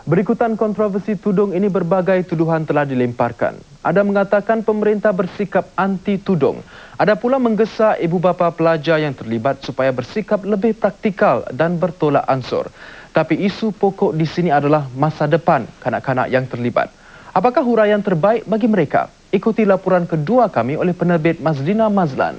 Berikutan kontroversi tudung ini, berbagai tuduhan telah dilemparkan. Ada mengatakan pemerintah bersikap anti-tudung. Ada pula menggesa ibu bapa pelajar yang terlibat supaya bersikap lebih praktikal dan bertolak ansur. Tapi isu pokok di sini adalah masa depan kanak-kanak yang terlibat. Apakah huraian terbaik bagi mereka? Ikuti laporan kedua kami oleh penerbit Mazlina Mazlan.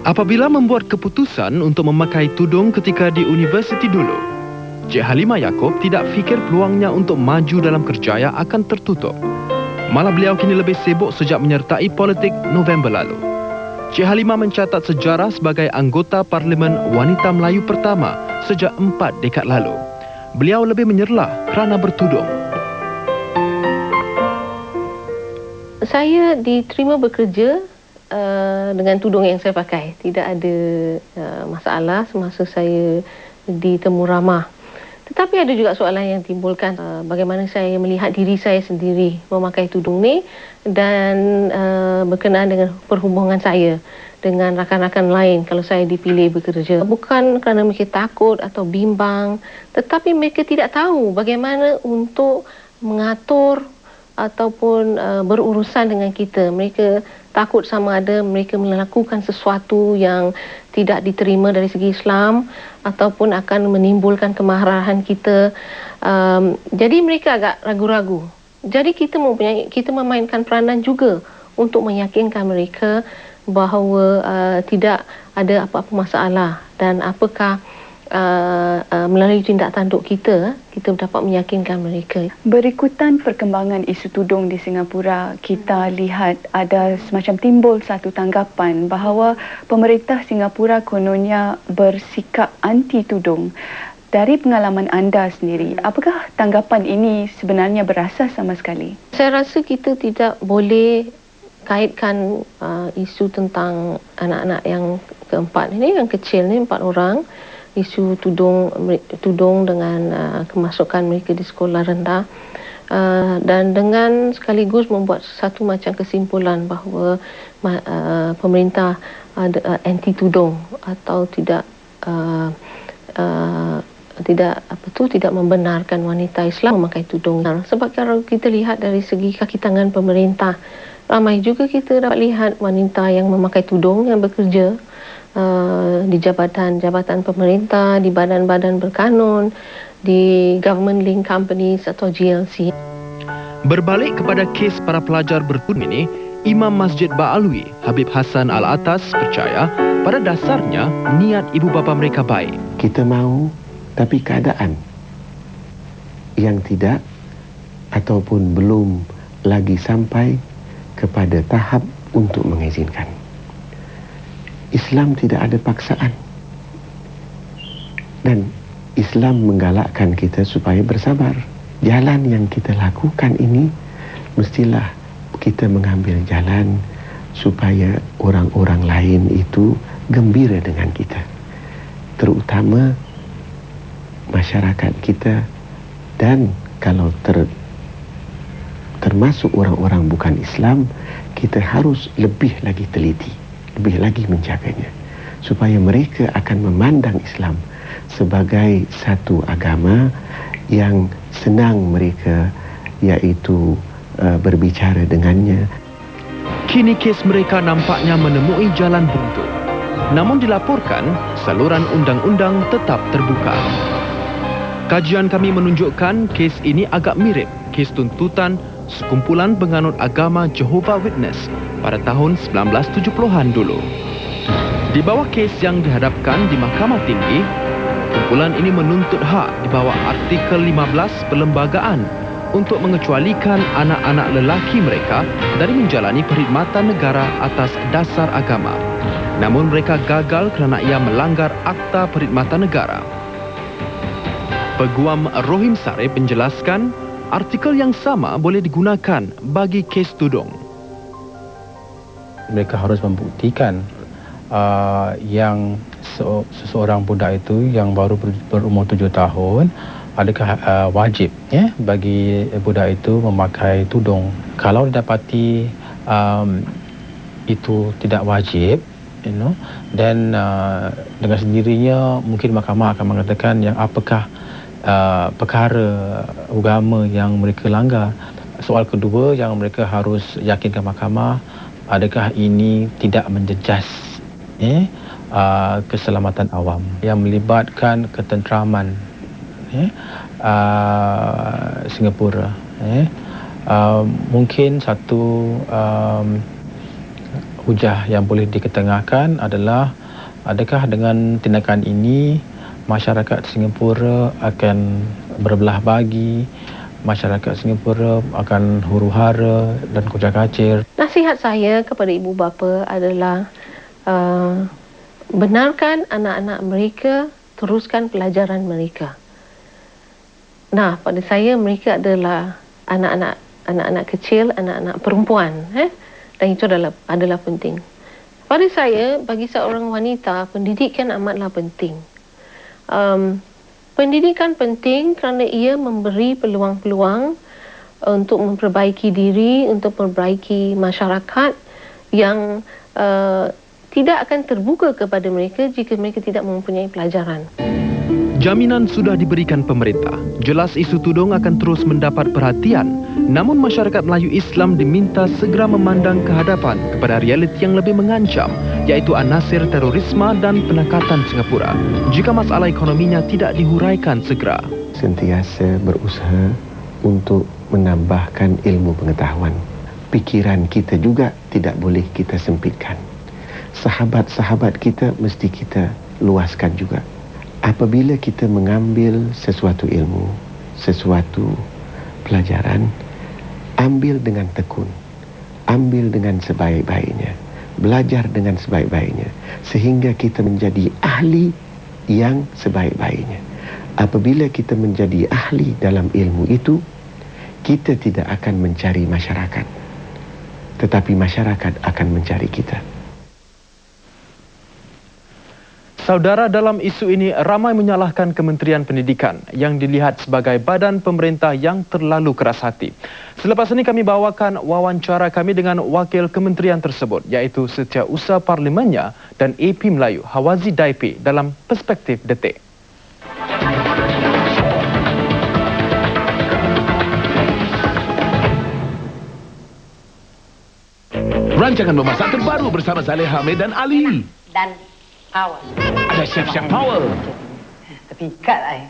Apabila membuat keputusan untuk memakai tudung ketika di universiti dulu, Cik Halimah Yaakob tidak fikir peluangnya untuk maju dalam kerjaya akan tertutup. Malah beliau kini lebih sibuk sejak menyertai politik November lalu. Cik Halimah mencatat sejarah sebagai anggota Parlimen Wanita Melayu pertama sejak 4 dekad lalu. Beliau lebih menyerlah kerana bertudung. Saya diterima bekerja dengan tudung yang saya pakai. Tidak ada masalah semasa saya ditemu ramah. Tetapi ada juga soalan yang timbulkan bagaimana saya melihat diri saya sendiri memakai tudung ni dan berkenaan dengan perhubungan saya dengan rakan-rakan lain kalau saya dipilih bekerja. Bukan kerana mereka takut atau bimbang, tetapi mereka tidak tahu bagaimana untuk mengatur ataupun berurusan dengan kita. Mereka takut sama ada mereka melakukan sesuatu yang tidak diterima dari segi Islam ataupun akan menimbulkan kemarahan kita. Jadi mereka agak ragu-ragu. Jadi kita memainkan peranan juga untuk meyakinkan mereka bahawa tidak ada apa-apa masalah dan apakah melalui tindak tanduk kita dapat meyakinkan mereka. Berikutan perkembangan isu tudung di Singapura, kita lihat ada semacam timbul satu tanggapan bahawa pemerintah Singapura kononnya bersikap anti-tudung. Dari pengalaman anda sendiri, apakah tanggapan ini sebenarnya berasas sama sekali? Saya rasa kita tidak boleh kaitkan isu tentang anak-anak yang keempat ini, yang kecil ni, 4 orang. Isu tudung dengan kemasukan mereka di sekolah rendah dan dengan sekaligus membuat satu macam kesimpulan bahawa pemerintah anti tudung atau tidak membenarkan wanita Islam memakai tudung. Sebab kalau kita lihat dari segi kaki tangan pemerintah, ramai juga kita dapat lihat wanita yang memakai tudung yang bekerja di jabatan-jabatan pemerintah, di badan-badan berkanun, di government link companies atau GLC. Berbalik kepada kes para pelajar bertudung ini, Imam Masjid Ba'alwi, Habib Hassan Al-Atas, percaya pada dasarnya niat ibu bapa mereka baik. Kita mahu, tapi keadaan yang tidak ataupun belum lagi sampai kepada tahap untuk mengizinkan. Islam tidak ada paksaan dan Islam menggalakkan kita supaya bersabar. Jalan yang kita lakukan ini mestilah kita mengambil jalan supaya orang-orang lain itu gembira dengan kita, terutama masyarakat kita, dan kalau termasuk orang-orang bukan Islam, kita harus lebih lagi teliti, lebih lagi menjaganya supaya mereka akan memandang Islam sebagai satu agama yang senang mereka iaitu berbicara dengannya. Kini kes mereka nampaknya menemui jalan buntu. Namun dilaporkan saluran undang-undang tetap terbuka. Kajian kami menunjukkan kes ini agak mirip kes tuntutan sekumpulan penganut agama Jehovah Witness pada tahun 1970-an dulu. Di bawah kes yang dihadapkan di Mahkamah Tinggi, kumpulan ini menuntut hak di bawah artikel 15 perlembagaan untuk mengecualikan anak-anak lelaki mereka dari menjalani perkhidmatan negara atas dasar agama. Namun mereka gagal kerana ia melanggar Akta Perkhidmatan Negara. Peguam Rohim Sarip menjelaskan artikel yang sama boleh digunakan bagi kes tudung. Mereka harus membuktikan yang seseorang budak itu yang baru berumur 7 tahun, adakah wajib bagi budak itu memakai tudung. Kalau didapati itu tidak wajib, dan dengan sendirinya mungkin mahkamah akan mengatakan yang apakah perkara agama yang mereka langgar. Soal kedua yang mereka harus yakinkan mahkamah, adakah ini tidak menjejas keselamatan awam yang melibatkan ketenteraman Singapura. Mungkin satu hujah yang boleh diketengahkan adalah adakah dengan tindakan ini masyarakat Singapura akan berbelah bagi, masyarakat Singapura akan huru-hara dan kucar-kacir. Nasihat saya kepada ibu bapa adalah benarkan anak-anak mereka teruskan pelajaran mereka. Nah, pada saya mereka adalah anak-anak kecil, anak-anak perempuan, dan itu adalah penting. Pada saya, bagi seorang wanita, pendidikan amatlah penting. Pendidikan penting kerana ia memberi peluang-peluang untuk memperbaiki diri, untuk memperbaiki masyarakat yang tidak akan terbuka kepada mereka jika mereka tidak mempunyai pelajaran. Jaminan sudah diberikan pemerintah. Jelas isu tudung akan terus mendapat perhatian. Namun masyarakat Melayu Islam diminta segera memandang ke hadapan kepada realiti yang lebih mengancam, iaitu anasir terorisme dan penakatan Singapura jika masalah ekonominya tidak dihuraikan segera. Sentiasa berusaha untuk menambahkan ilmu pengetahuan. Pikiran kita juga tidak boleh kita sempitkan. Sahabat-sahabat kita mesti kita luaskan juga. Apabila kita mengambil sesuatu ilmu, sesuatu pelajaran, ambil dengan tekun, ambil dengan sebaik-baiknya, belajar dengan sebaik-baiknya, sehingga kita menjadi ahli yang sebaik-baiknya. Apabila kita menjadi ahli dalam ilmu itu, kita tidak akan mencari masyarakat, tetapi masyarakat akan mencari kita. Saudara, dalam isu ini ramai menyalahkan Kementerian Pendidikan yang dilihat sebagai badan pemerintah yang terlalu keras hati. Selepas ini kami bawakan wawancara kami dengan wakil kementerian tersebut, iaitu Setiausaha Parlimennya dan AP Melayu Hawazi Daipi dalam Perspektif Detik. Rancangan memasak terbaru bersama Saleh Hamid dan Ali. Dan power. Ada chef-chef power. Terpikat lah.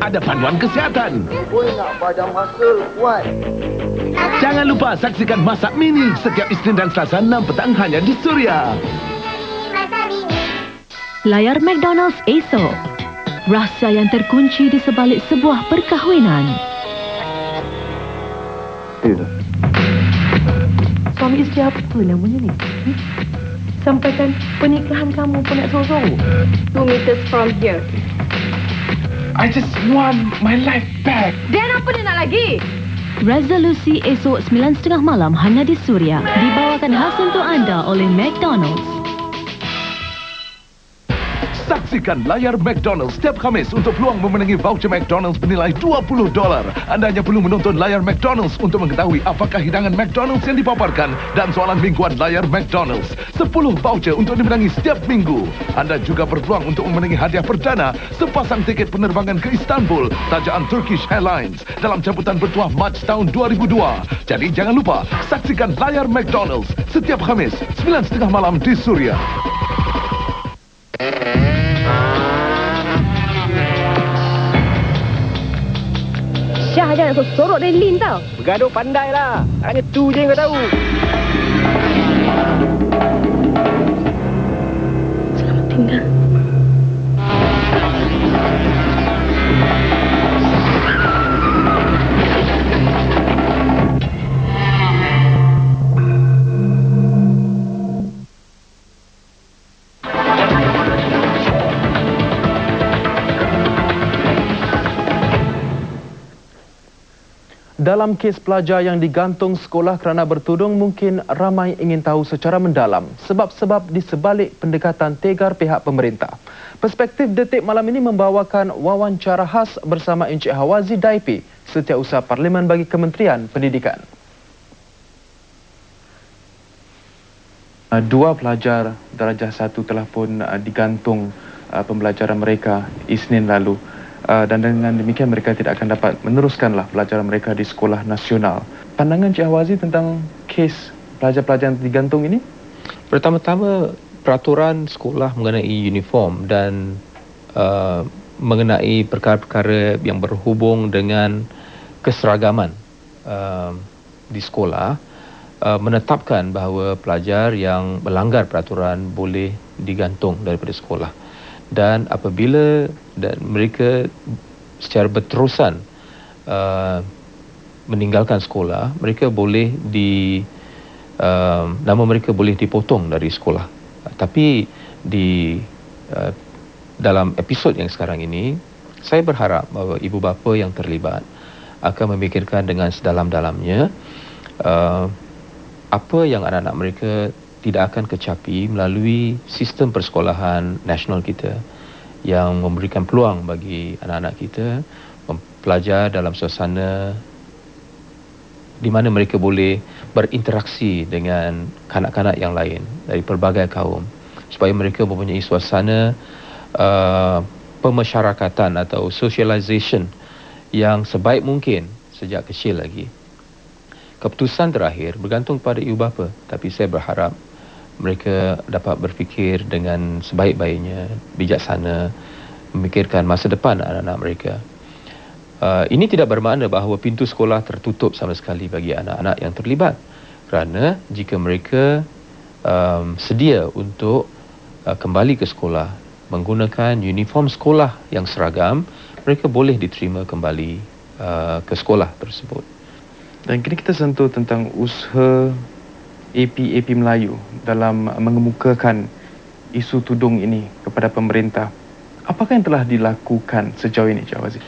Ada panduan kesihatan. Oi, nak padam muscle kuat. Jangan lupa saksikan Masak Mini setiap Isnin dan Selasa 6 petang hanya di Suria. Layar McDonald's esok. Rahsia yang terkunci di sebalik sebuah perkahwinan. Suami isteri apa namanya ni? Sampaikan pernikahan kamu pun nak sorok-sorok. 2 meters from here. I just want my life back. Dan apa dia nak lagi? Resolusi esok 9.30 malam hanya di Suria. Dibawakan khas untuk anda oleh McDonald's. Saksikan layar McDonald's setiap Khamis untuk peluang memenangi voucher McDonald's bernilai $20. Anda hanya perlu menonton layar McDonald's untuk mengetahui apakah hidangan McDonald's yang dipaparkan dan soalan mingguan layar McDonald's. 10 voucher untuk dimenangi setiap minggu. Anda juga berpeluang untuk memenangi hadiah perdana sepasang tiket penerbangan ke Istanbul tajaan Turkish Airlines dalam jemputan bertuah Mac tahun 2002. Jadi jangan lupa saksikan layar McDonald's setiap Khamis 9.30 malam di Suria. Syah aja nak sorok dari Lin tau. Bergaduh pandai lah. Hanya tu je yang kau tahu. Selamat tinggal. Dalam kes pelajar yang digantung sekolah kerana bertudung, mungkin ramai ingin tahu secara mendalam sebab-sebab di sebalik pendekatan tegar pihak pemerintah. Perspektif Detik malam ini membawakan wawancara khas bersama Encik Hawazi Daipi, Setiausaha Parlimen bagi Kementerian Pendidikan. Dua pelajar darjah 1 telah pun digantung pembelajaran mereka Isnin lalu. Dan dengan demikian mereka tidak akan dapat meneruskanlah pelajaran mereka di sekolah nasional. Pandangan Cik Hawazi tentang kes pelajar-pelajar yang digantung ini? Pertama-tama, peraturan sekolah mengenai uniform dan mengenai perkara-perkara yang berhubung dengan keseragaman di sekolah menetapkan bahawa pelajar yang melanggar peraturan boleh digantung daripada sekolah. Dan apabila mereka secara berterusan meninggalkan sekolah, mereka boleh nama mereka boleh dipotong dari sekolah. Tapi dalam episod yang sekarang ini, saya berharap bahawa ibu bapa yang terlibat akan memikirkan dengan sedalam-dalamnya apa yang anak-anak mereka tidak akan kecapi melalui sistem persekolahan nasional kita yang memberikan peluang bagi anak-anak kita belajar dalam suasana di mana mereka boleh berinteraksi dengan kanak-kanak yang lain dari pelbagai kaum, supaya mereka mempunyai suasana pemasyarakatan atau socialization yang sebaik mungkin sejak kecil lagi. Keputusan terakhir bergantung pada ibu bapa, tapi saya berharap mereka dapat berfikir dengan sebaik-baiknya, bijaksana, memikirkan masa depan anak-anak mereka. Ini tidak bermakna bahawa pintu sekolah tertutup sama sekali bagi anak-anak yang terlibat, kerana jika mereka sedia untuk kembali ke sekolah menggunakan uniform sekolah yang seragam, mereka boleh diterima kembali ke sekolah tersebut. Dan kini kita sentuh tentang usaha AP Melayu dalam mengemukakan isu tudung ini kepada pemerintah. Apakah yang telah dilakukan sejauh ini, Cik Hawazi?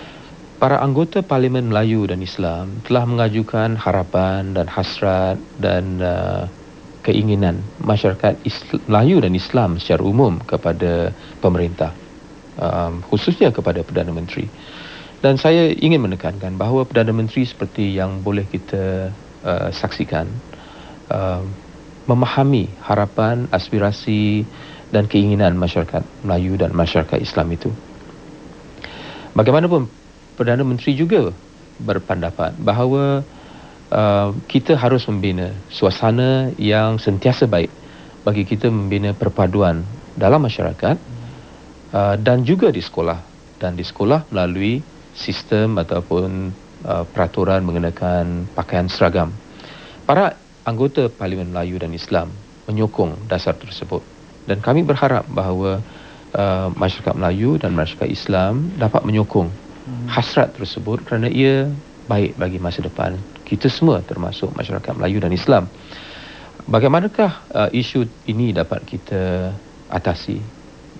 Para anggota Parlimen Melayu dan Islam telah mengajukan harapan dan hasrat dan keinginan masyarakat Melayu dan Islam secara umum kepada pemerintah, khususnya kepada Perdana Menteri. Dan saya ingin menekankan bahawa Perdana Menteri seperti yang boleh kita saksikan memahami harapan, aspirasi dan keinginan masyarakat Melayu dan masyarakat Islam itu. Bagaimanapun, Perdana Menteri juga berpendapat bahawa kita harus membina suasana yang sentiasa baik bagi kita membina perpaduan dalam masyarakat dan juga di sekolah. Dan di sekolah melalui sistem ataupun peraturan mengenakan pakaian seragam. Para anggota Parlimen Melayu dan Islam menyokong dasar tersebut. Dan kami berharap bahawa masyarakat Melayu dan masyarakat Islam dapat menyokong hasrat tersebut kerana ia baik bagi masa depan kita semua, termasuk masyarakat Melayu dan Islam. Bagaimanakah isu ini dapat kita atasi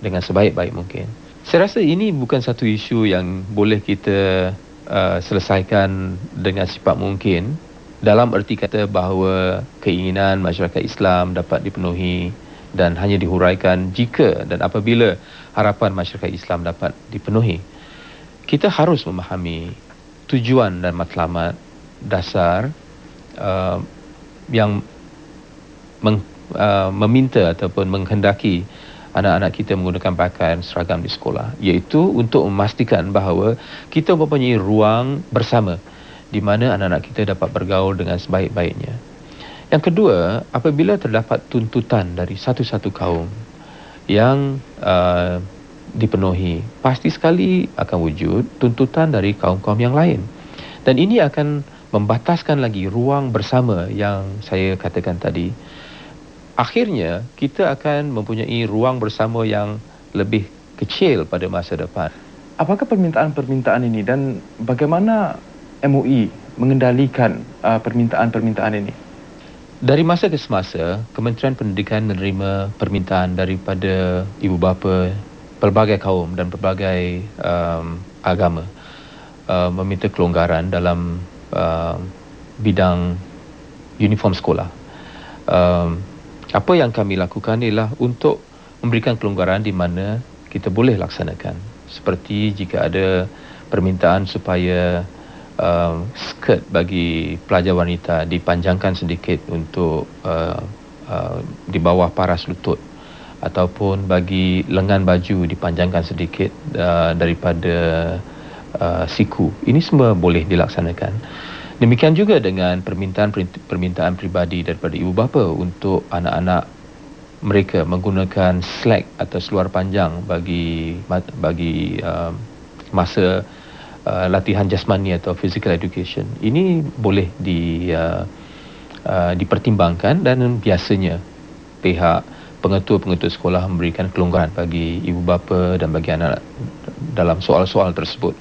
dengan sebaik-baik mungkin? Saya rasa ini bukan satu isu yang boleh kita selesaikan dengan secepat mungkin, dalam erti kata bahawa keinginan masyarakat Islam dapat dipenuhi dan hanya dihuraikan jika dan apabila harapan masyarakat Islam dapat dipenuhi. Kita harus memahami tujuan dan matlamat dasar yang meminta ataupun menghendaki anak-anak kita menggunakan pakaian seragam di sekolah, iaitu untuk memastikan bahawa kita mempunyai ruang bersama di mana anak-anak kita dapat bergaul dengan sebaik-baiknya. Yang kedua, apabila terdapat tuntutan dari satu-satu kaum yang dipenuhi, pasti sekali akan wujud tuntutan dari kaum-kaum yang lain. Dan ini akan membataskan lagi ruang bersama yang saya katakan tadi. Akhirnya, kita akan mempunyai ruang bersama yang lebih kecil pada masa depan. Apakah permintaan-permintaan ini dan bagaimana MUI mengendalikan permintaan-permintaan ini? Dari masa ke semasa, Kementerian Pendidikan menerima permintaan daripada ibu bapa pelbagai kaum dan pelbagai agama meminta kelonggaran dalam bidang uniform sekolah. Apa yang kami lakukan ialah untuk memberikan kelonggaran di mana kita boleh laksanakan. Seperti jika ada permintaan supaya skirt bagi pelajar wanita dipanjangkan sedikit untuk di bawah paras lutut, ataupun bagi lengan baju dipanjangkan sedikit daripada siku. Ini semua boleh dilaksanakan. Demikian juga dengan permintaan peribadi daripada ibu bapa untuk anak-anak mereka menggunakan slack atau seluar panjang bagi masa latihan jasmani atau physical education. Ini boleh dipertimbangkan, dan biasanya pihak pengetua-pengetua sekolah memberikan kelonggaran bagi ibu bapa dan bagi anak dalam soal-soal tersebut.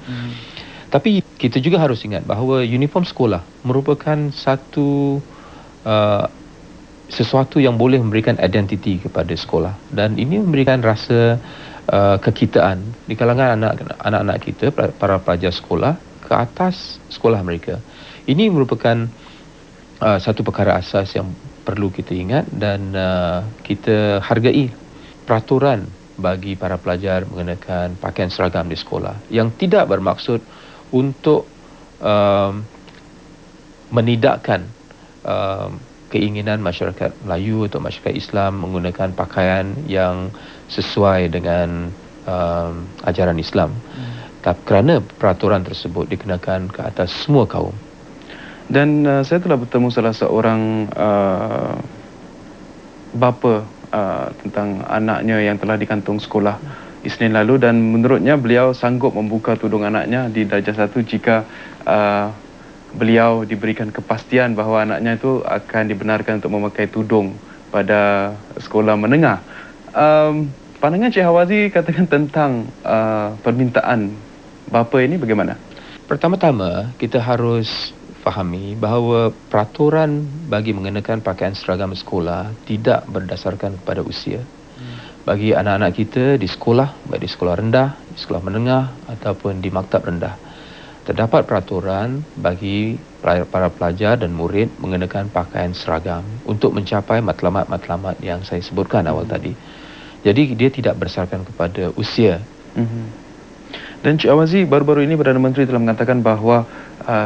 Tapi kita juga harus ingat bahawa uniform sekolah merupakan sesuatu yang boleh memberikan identiti kepada sekolah, dan ini memberikan rasa kekitaan di kalangan anak-anak kita, para pelajar sekolah, ke atas sekolah mereka. Ini merupakan satu perkara asas yang perlu kita ingat, dan kita hargai peraturan bagi para pelajar mengenakan pakaian seragam di sekolah yang tidak bermaksud untuk menidakkan keinginan masyarakat Melayu atau masyarakat Islam menggunakan pakaian yang sesuai dengan ajaran Islam. Kerana peraturan tersebut dikenakan ke atas semua kaum. Dan saya telah bertemu salah seorang bapa tentang anaknya yang telah dikantung sekolah Isnin lalu, dan menurutnya beliau sanggup membuka tudung anaknya di darjah 1 jika beliau diberikan kepastian bahawa anaknya itu akan dibenarkan untuk memakai tudung pada sekolah menengah. Pandangan Cik Hawazi katakan tentang permintaan bapa ini bagaimana? Pertama-tama, kita harus fahami bahawa peraturan bagi mengenakan pakaian seragam sekolah tidak berdasarkan kepada usia. Bagi anak-anak kita di sekolah, baik di sekolah rendah, di sekolah menengah ataupun di maktab rendah, terdapat peraturan bagi para pelajar dan murid mengenakan pakaian seragam untuk mencapai matlamat-matlamat yang saya sebutkan awal tadi. Jadi dia tidak berdasarkan kepada usia. Dan Cik Hawazi, baru-baru ini Perdana Menteri telah mengatakan bahawa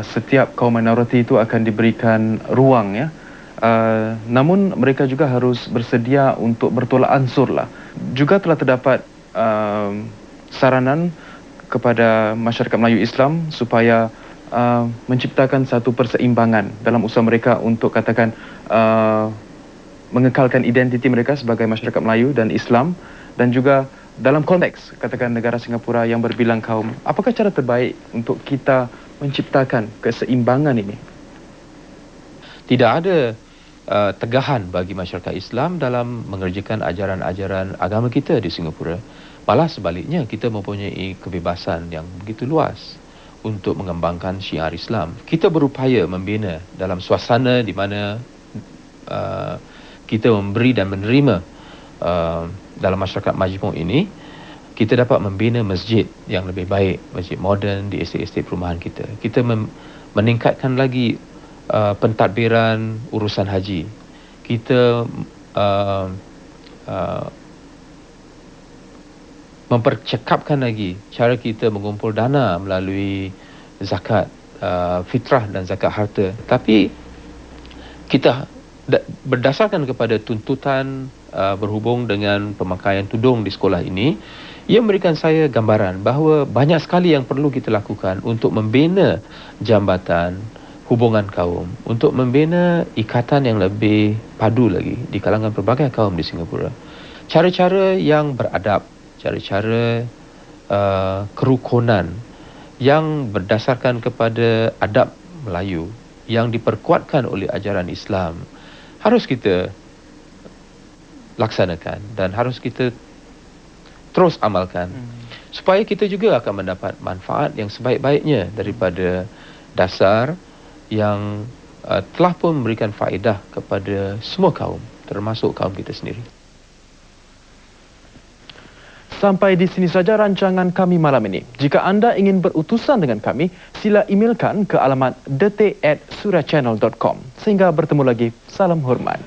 setiap kaum minoriti itu akan diberikan ruang, ya. Namun mereka juga harus bersedia untuk bertolak ansur lah. Juga telah terdapat saranan kepada masyarakat Melayu Islam supaya menciptakan satu perseimbangan dalam usaha mereka untuk katakan mengekalkan identiti mereka sebagai masyarakat Melayu dan Islam, dan juga dalam konteks katakan negara Singapura yang berbilang kaum. Apakah cara terbaik untuk kita menciptakan keseimbangan ini? Tidak ada tegahan bagi masyarakat Islam dalam mengerjakan ajaran-ajaran agama kita di Singapura. Malah sebaliknya, kita mempunyai kebebasan yang begitu luas untuk mengembangkan syiar Islam. Kita berupaya membina dalam suasana di mana kita memberi dan menerima dalam masyarakat majmuk ini. Kita dapat membina masjid yang lebih baik, masjid moden di estet-estet perumahan kita. Kita meningkatkan lagi pentadbiran urusan haji. Kita mempercakapkan lagi cara kita mengumpul dana melalui zakat fitrah dan zakat harta. Tapi kita berdasarkan kepada tuntutan berhubung dengan pemakaian tudung di sekolah ini, ia memberikan saya gambaran bahawa banyak sekali yang perlu kita lakukan untuk membina jambatan hubungan kaum, untuk membina ikatan yang lebih padu lagi di kalangan pelbagai kaum di Singapura. Cara-cara yang beradab, cara-cara kerukunan yang berdasarkan kepada adab Melayu yang diperkuatkan oleh ajaran Islam harus kita laksanakan dan harus kita terus amalkan, supaya kita juga akan mendapat manfaat yang sebaik-baiknya daripada dasar yang telah pun memberikan faedah kepada semua kaum, termasuk kaum kita sendiri. Sampai di sini saja rancangan kami malam ini. Jika anda ingin berutusan dengan kami, sila emailkan ke alamat detik@suriachannel.com. Sehingga bertemu lagi, salam hormat.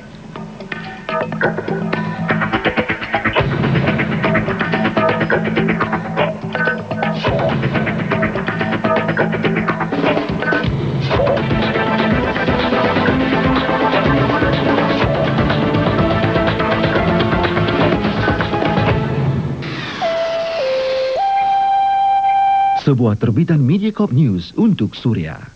Sebuah terbitan Mediacorp News untuk Suria.